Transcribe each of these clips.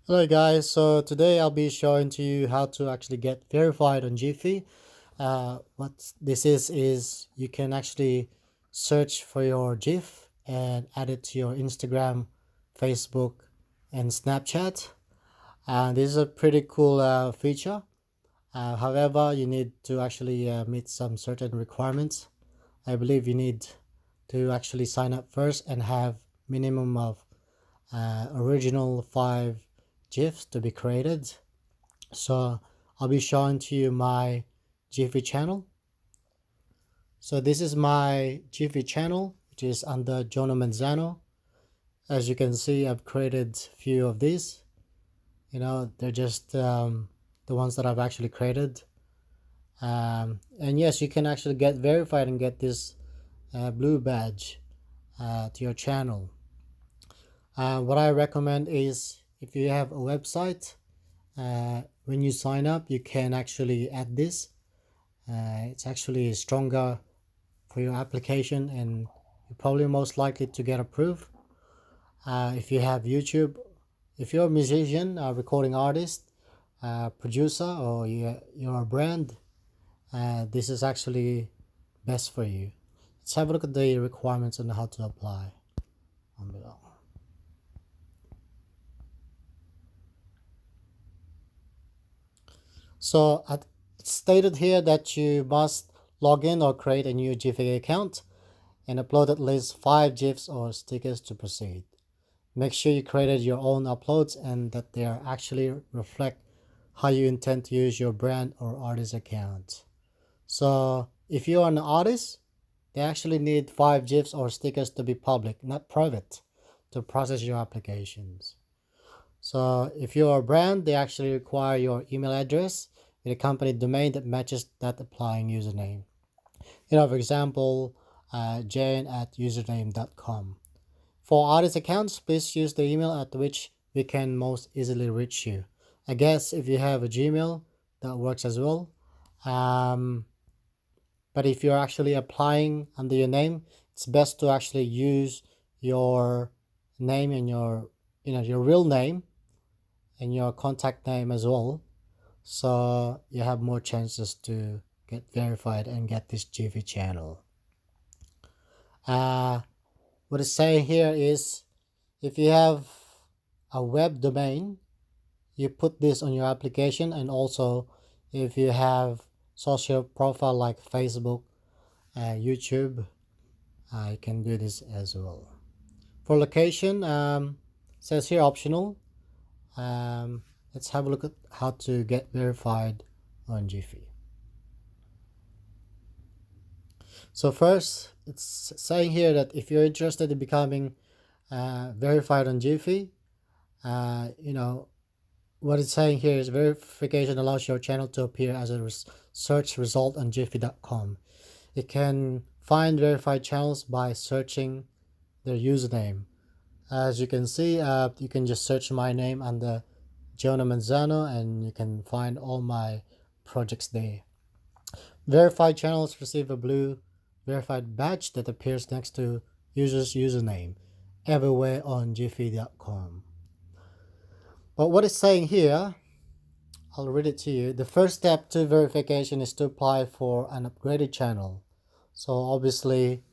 Hello guys, so today I'll be showing to you how to actually get verified on Giphy. What this is you can actually search for your GIF and add it to your Instagram, Facebook, and Snapchat. And this is a pretty cool feature. However, you need to actually meet some certain requirements. I believe you need to actually sign up first and have minimum of original 5 GIFs to be created. So I'll be showing to you my giphy channel. So this is my giphy channel, which is under Jono Manzano. As you can see, I've created a few of these. They're just the ones that I've actually created. And yes, you can actually get verified and get this blue badge to your channel. What I recommend is if you have a website, when you sign up, you can actually add this. It's actually stronger for your application and you're probably most likely to get approved. If you have YouTube, if you're a musician, a recording artist, producer, or you're a brand, this is actually best for you. Let's have a look at the requirements and how to apply on below. So it's stated here that you must log in or create a new Giphy account and upload at least 5 GIFs or stickers to proceed. Make sure you created your own uploads and that they are actually reflect how you intend to use your brand or artist account. So if you're an artist, they actually need 5 GIFs or stickers to be public, not private, to process your applications. So if you're a brand, they actually require your email address with a company domain that matches that applying username. For example, jane@username.com. For artist accounts, please use the email at which we can most easily reach you. I guess if you have a Gmail, that works as well. But if you're actually applying under your name, it's best to actually use your name and your real name and your contact name as well, so you have more chances to get verified and get this Giphy channel. What it's saying here is if you have a web domain, you put this on your application, and also if you have social profile like Facebook, YouTube, you can do this as well. For location, says here optional. Let's have a look at how to get verified on Giphy. So first, it's saying here that if you're interested in becoming verified on Giphy, what it's saying here is verification allows your channel to appear as a search result on giphy.com. You can find verified channels by searching their username. As you can see, you can just search my name under Jono Manzano and you can find all my projects there. Verified channels receive a blue verified badge that appears next to user's username everywhere on giphy.com. But what it's saying here, I'll read it to you. The first step to verification is to apply for an upgraded channel. So obviously,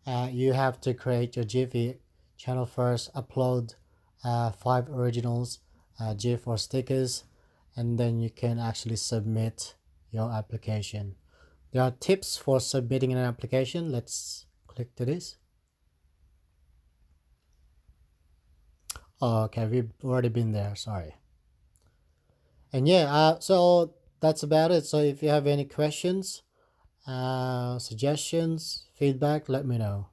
you have to create your Giphy channel first, upload 5 originals, GIF or stickers, and then you can actually submit your application. There are tips for submitting an application. Let's click to this. Oh, okay, we've already been there, sorry. And yeah, so that's about it. So if you have any questions, suggestions, feedback, let me know.